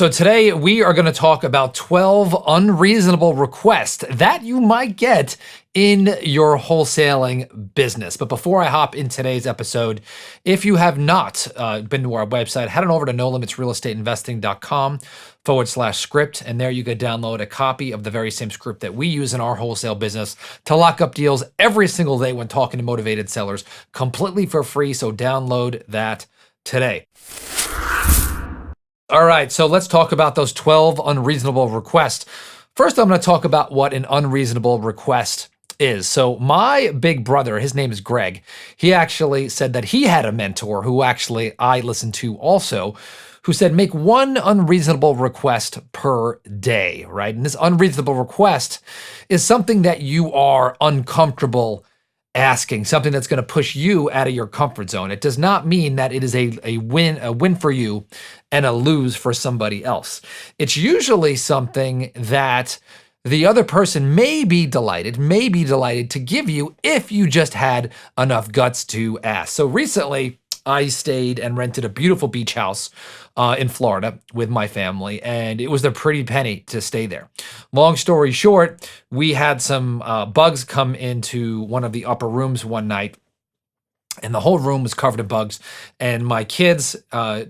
So today we are going to talk about 12 unreasonable requests that you might get in your wholesaling business. But before I hop in today's episode, if you have not been to our website, head on over to nolimitsrealestateinvesting.com/script. And there you can download a copy of the very same script that we use in our wholesale business to lock up deals every single day when talking to motivated sellers completely for free. So download that today. All right, so let's talk about those 12 unreasonable requests. First, I'm going to talk about what an unreasonable request is. So my big brother, his name is Greg, he actually said that he had a mentor who actually I listened to also, who said make one unreasonable request per day, right? And this unreasonable request is something that you are uncomfortable asking, something that's going to push you out of your comfort zone. It does not mean that it is a win for you and a lose for somebody else. It's usually something that the other person may be delighted to give you if you just had enough guts to ask. So recently, I stayed and rented a beautiful beach house in Florida with my family, and it was a pretty penny to stay there. Long story short, we had some bugs come into one of the upper rooms one night, and the whole room was covered in bugs, and my kids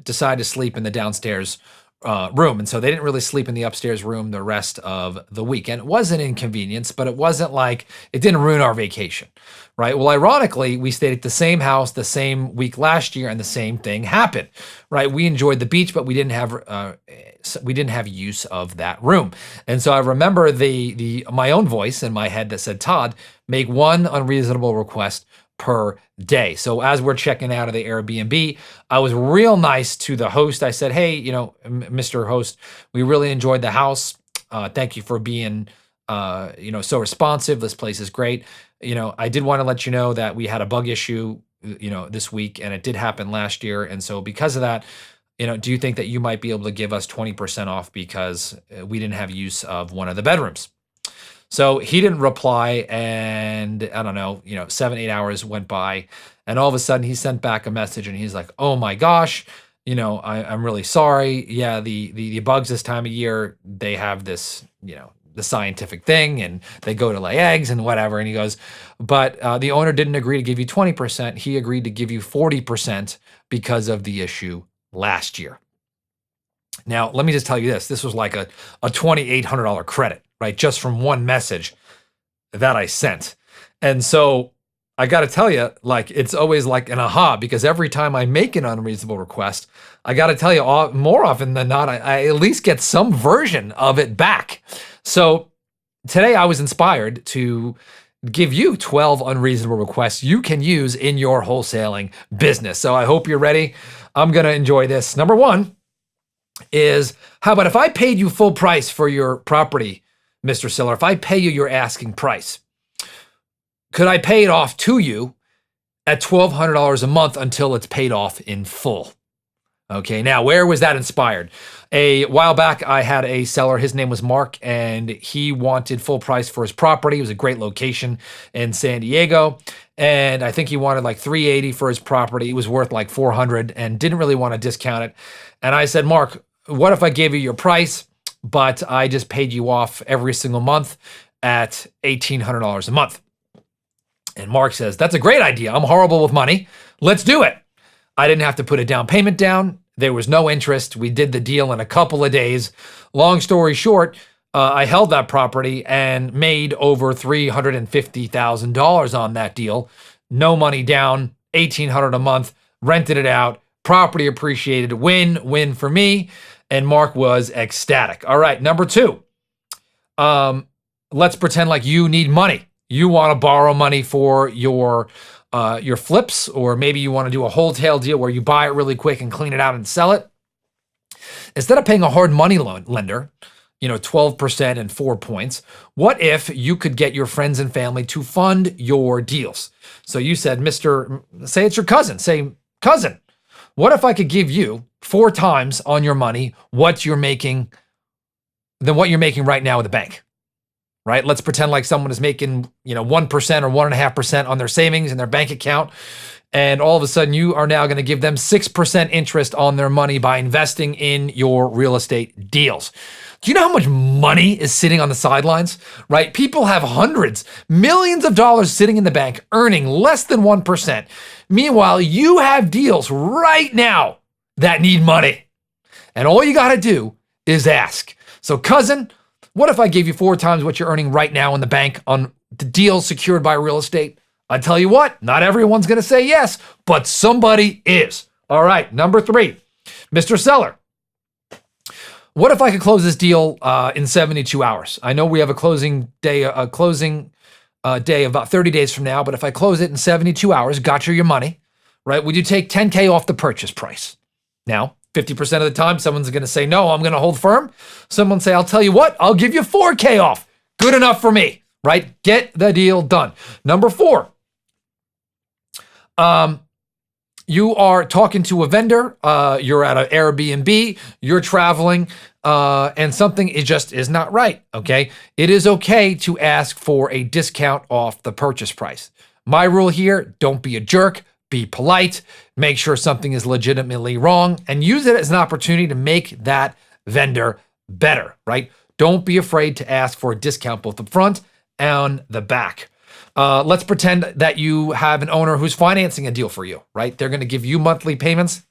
decided to sleep in the downstairs room. And so they didn't really sleep in the upstairs room the rest of the week. And it was an inconvenience, but it wasn't like it didn't ruin our vacation, right? Well, ironically, we stayed at the same house the same week last year, and the same thing happened, right? We enjoyed the beach, but we didn't have use of that room. And so I remember my own voice in my head that said, Todd, make one unreasonable request per day. So as we're checking out of the Airbnb, I was real nice to the host. I said, hey, Mr. Host, we really enjoyed the house. Thank you for being, so responsive. This place is great. I did want to let you know that we had a bug issue, this week, and it did happen last year. And so because of that, do you think that you might be able to give us 20% off because we didn't have use of one of the bedrooms? So he didn't reply, and I don't know, 7-8 hours went by, and all of a sudden he sent back a message, and he's like, oh my gosh, I'm really sorry. Yeah, the bugs this time of year, they have this, the scientific thing, and they go to lay eggs and whatever. And he goes, but the owner didn't agree to give you 20%. He agreed to give you 40% because of the issue last year. Now, let me just tell you this. This was like a $2,800 credit, right? Just from one message that I sent. And so I got to tell you, it's always like an aha, because every time I make an unreasonable request, I got to tell you, more often than not, I at least get some version of it back. So today I was inspired to give you 12 unreasonable requests you can use in your wholesaling business. So I hope you're ready. I'm going to enjoy this. Number one is, how about if I paid you full price for your property, Mr. Seller? If I pay you your asking price, could I pay it off to you at $1,200 a month until it's paid off in full? Okay, now where was that inspired? A while back, I had a seller, his name was Mark, and he wanted full price for his property. It was a great location in San Diego, and I think he wanted like $380 for his property. It was worth like $400 and didn't really want to discount it. And I said, Mark, what if I gave you your price, but I just paid you off every single month at $1,800 a month? And Mark says, that's a great idea. I'm horrible with money. Let's do it. I didn't have to put a down payment down. There was no interest. We did the deal in a couple of days. Long story short, I held that property and made over $350,000 on that deal. No money down, $1,800 a month, rented it out, property appreciated, win for me. And Mark was ecstatic. All right, number two, let's pretend like you need money. You want to borrow money for your flips, or maybe you want to do a wholesale deal where you buy it really quick and clean it out and sell it. Instead of paying a hard money lender, 12% and 4 points, what if you could get your friends and family to fund your deals? So you said, say it's your cousin, say, cousin, what if I could give you 4 times on your money what you're making right now with the bank? Right? Let's pretend like someone is making, 1% or 1.5% on their savings in their bank account, And all of a sudden, you are now going to give them 6% interest on their money by investing in your real estate deals. Do you know how much money is sitting on the sidelines, right? People have hundreds, millions of dollars sitting in the bank earning less than 1%. Meanwhile, you have deals right now that need money. And all you got to do is ask. So cousin, what if I gave you 4 times what you're earning right now in the bank on the deals secured by real estate? I tell you what, not everyone's going to say yes, but somebody is. All right, number 3, Mr. Seller. What if I could close this deal in 72 hours? I know we have a closing day of about 30 days from now, but if I close it in 72 hours, got you your money, right? Would you take 10K off the purchase price? Now, 50% of the time, someone's going to say, no, I'm going to hold firm. Someone say, I'll tell you what, I'll give you 4K off. Good enough for me, right? Get the deal done. Number 4, you are talking to a vendor, you're at an Airbnb, you're traveling, and something is not right, okay? It is okay to ask for a discount off the purchase price. My rule here, don't be a jerk, be polite, make sure something is legitimately wrong, and use it as an opportunity to make that vendor better, right? Don't be afraid to ask for a discount both the front and the back. Let's pretend that you have an owner who's financing a deal for you, right? They're going to give you monthly payments.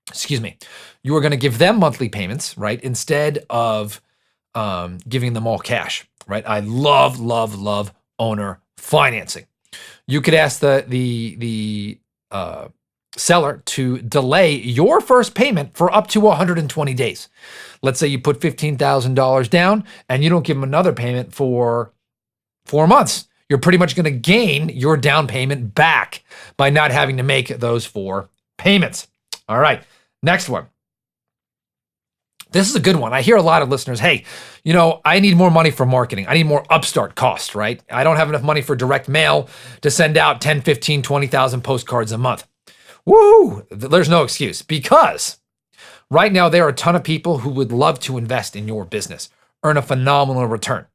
Excuse me. You are going to give them monthly payments, right? Instead of giving them all cash, right? I love, love, love owner financing. You could ask the seller to delay your first payment for up to 120 days. Let's say you put $15,000 down and you don't give them another payment for 4 months. You're pretty much going to gain your down payment back by not having to make those 4 payments. All right, next one. This is a good one. I hear a lot of listeners, hey, you know, I need more money for marketing. I need more upstart costs, right? I don't have enough money for direct mail to send out 10, 15, 20,000 postcards a month. Woo! There's no excuse, because right now there are a ton of people who would love to invest in your business, earn a phenomenal return.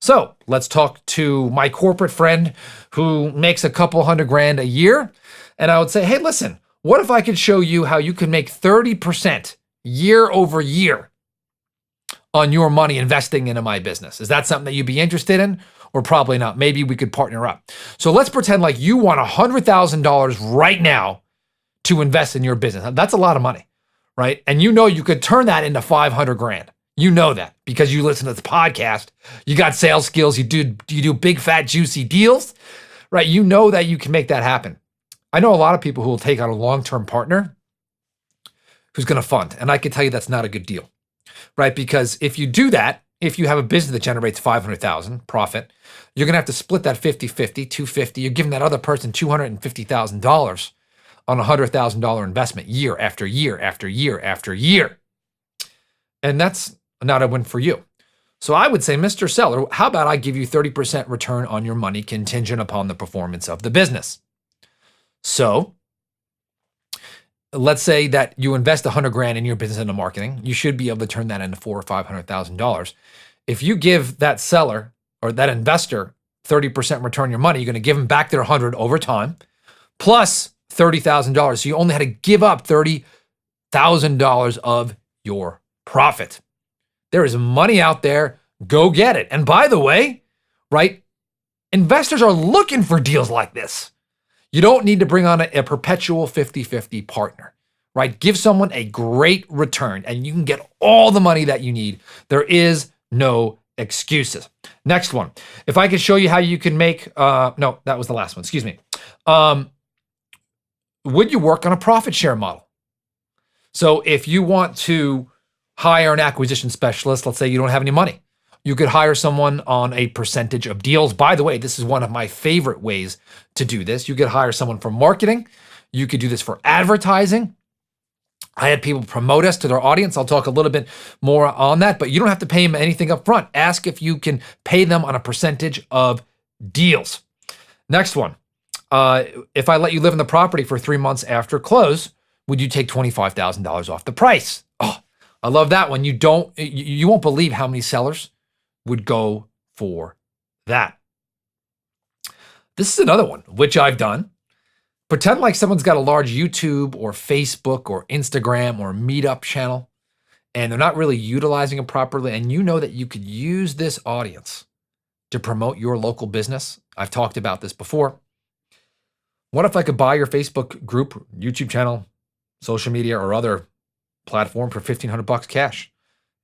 So let's talk to my corporate friend who makes a couple $100,000 a year. And I would say, hey, listen, what if I could show you how you can make 30% year over year on your money investing into my business? Is that something that you'd be interested in? Or probably not. Maybe we could partner up. So let's pretend like you want $100,000 right now to invest in your business. That's a lot of money, right? And you know you could turn that into $500,000. You know that because you listen to this podcast. You got sales skills. You do big, fat, juicy deals, right? You know that you can make that happen. I know a lot of people who will take on a long-term partner who's going to fund. And I can tell you that's not a good deal, right? Because if you do that, if you have a business that generates $500,000 profit, you're going to have to split that 50-50, 250. You're giving that other person $250,000 on a $100,000 investment year after year after year after year. And that's not a win for you. So I would say, Mr. Seller, how about I give you 30% return on your money contingent upon the performance of the business? So let's say that you invest $100,000 in your business into marketing. You should be able to turn that into $400,000 or $500,000. If you give that seller or that investor 30% return on your money, you're going to give them back their 100 over time, plus $30,000. So you only had to give up $30,000 of your profit. There is money out there. Go get it. And by the way, right, investors are looking for deals like this. You don't need to bring on a perpetual 50-50 partner, right? Give someone a great return and you can get all the money that you need. There is no excuses. Next one. If I could show you how you can make, no, that was the last one. Excuse me. Would you work on a profit share model? So if you want to hire an acquisition specialist, let's say you don't have any money, you could hire someone on a percentage of deals. By the way, this is one of my favorite ways to do this. You could hire someone for marketing. You could do this for advertising. I had people promote us to their audience. I'll talk a little bit more on that, but you don't have to pay them anything up front. Ask if you can pay them on a percentage of deals. Next one. If I let you live in the property for 3 months after close, would you take $25,000 off the price? Oh, I love that one. You won't believe how many sellers would go for that. This is another one, which I've done, Pretend like someone's got a large YouTube or Facebook or Instagram or Meetup channel, and they're not really utilizing it properly, and you know that you could use this audience to promote your local business. I've talked about this before. What if I could buy your Facebook group, YouTube channel, social media, or other platform for $1,500 cash?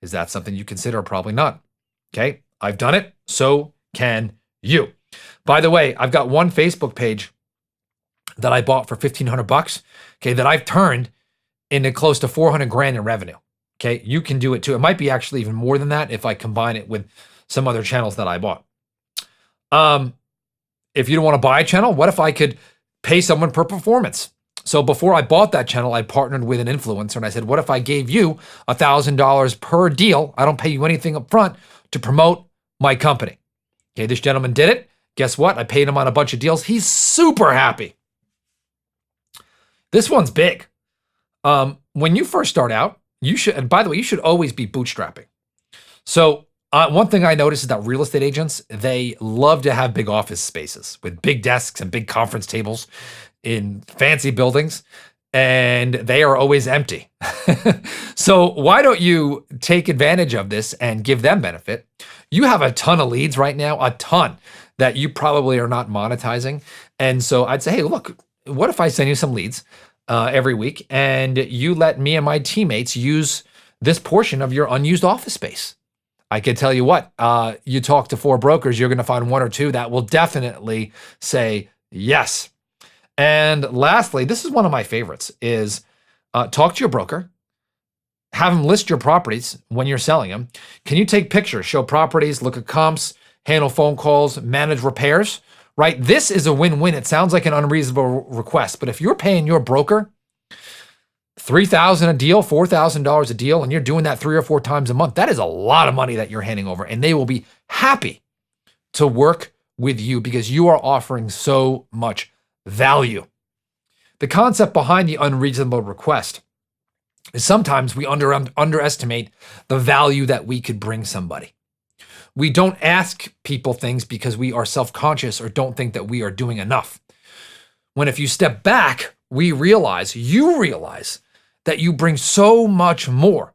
Is that something you consider? Probably not. Okay, I've done it. So can you. By the way, I've got one Facebook page that I bought for $1,500, okay, that I've turned into close to 400 grand in revenue. Okay, you can do it too. It might be actually even more than that if I combine it with some other channels that I bought. If you don't want to buy a channel, what if I could pay someone per performance? So before I bought that channel, I partnered with an influencer and I said, what if I gave you $1,000 per deal? I don't pay you anything up front to promote my company. Okay, this gentleman did it. Guess what? I paid him on a bunch of deals. He's super happy. This one's big. When you first start out, you should, and by the way, you should always be bootstrapping. So one thing I noticed is that real estate agents, they love to have big office spaces with big desks and big conference tables in fancy buildings, and they are always empty. So why don't you take advantage of this and give them benefit? You have a ton of leads right now, a ton that you probably are not monetizing. And so I'd say, hey, look, what if I send you some leads every week and you let me and my teammates use this portion of your unused office space? I can tell you what, you talk to 4 brokers, you're going to find 1 or 2 that will definitely say yes. And lastly, this is one of my favorites, is talk to your broker, have them list your properties when you're selling them. Can you take pictures, show properties, look at comps, handle phone calls, manage repairs, right? This is a win-win. It sounds like an unreasonable request, but if you're paying your broker $3,000 a deal, $4,000 a deal, and you're doing that 3 or 4 times a month, that is a lot of money that you're handing over, and they will be happy to work with you because you are offering so much value. The concept behind the unreasonable request is sometimes we underestimate the value that we could bring somebody. We don't ask people things because we are self-conscious or don't think that we are doing enough. When if you step back, you realize that you bring so much more.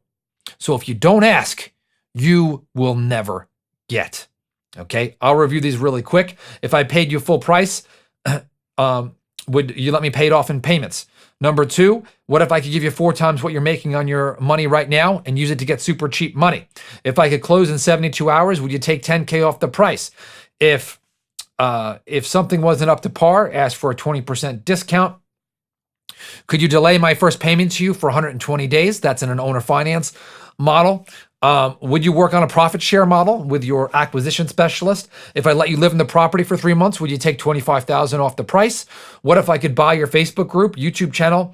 So if you don't ask, you will never get. Okay, I'll review these really quick. If I paid you full price, would you let me pay it off in payments? Number 2, what if I could give you 4 times what you're making on your money right now and use it to get super cheap money? If I could close in 72 hours, would you take $10K off the price? If something wasn't up to par, ask for a 20% discount. Could you delay my first payment to you for 120 days? That's in an owner finance model. Would you work on a profit share model with your acquisition specialist? If I let you live in the property for 3 months, would you take $25,000 off the price? What if I could buy your Facebook group, YouTube channel,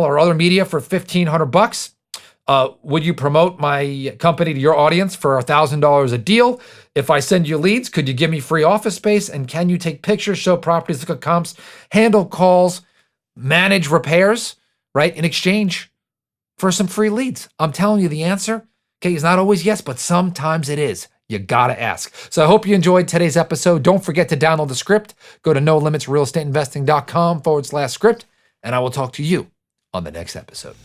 or other media for $1,500? Would you promote my company to your audience for $1,000 a deal? If I send you leads, could you give me free office space? And can you take pictures, show properties, look at comps, handle calls, manage repairs, right? In exchange for some free leads. I'm telling you the answer. Okay, it's not always yes, but sometimes it is. You gotta ask. So I hope you enjoyed today's episode. Don't forget to download the script. Go to nolimitsrealestateinvesting.com/script, and I will talk to you on the next episode.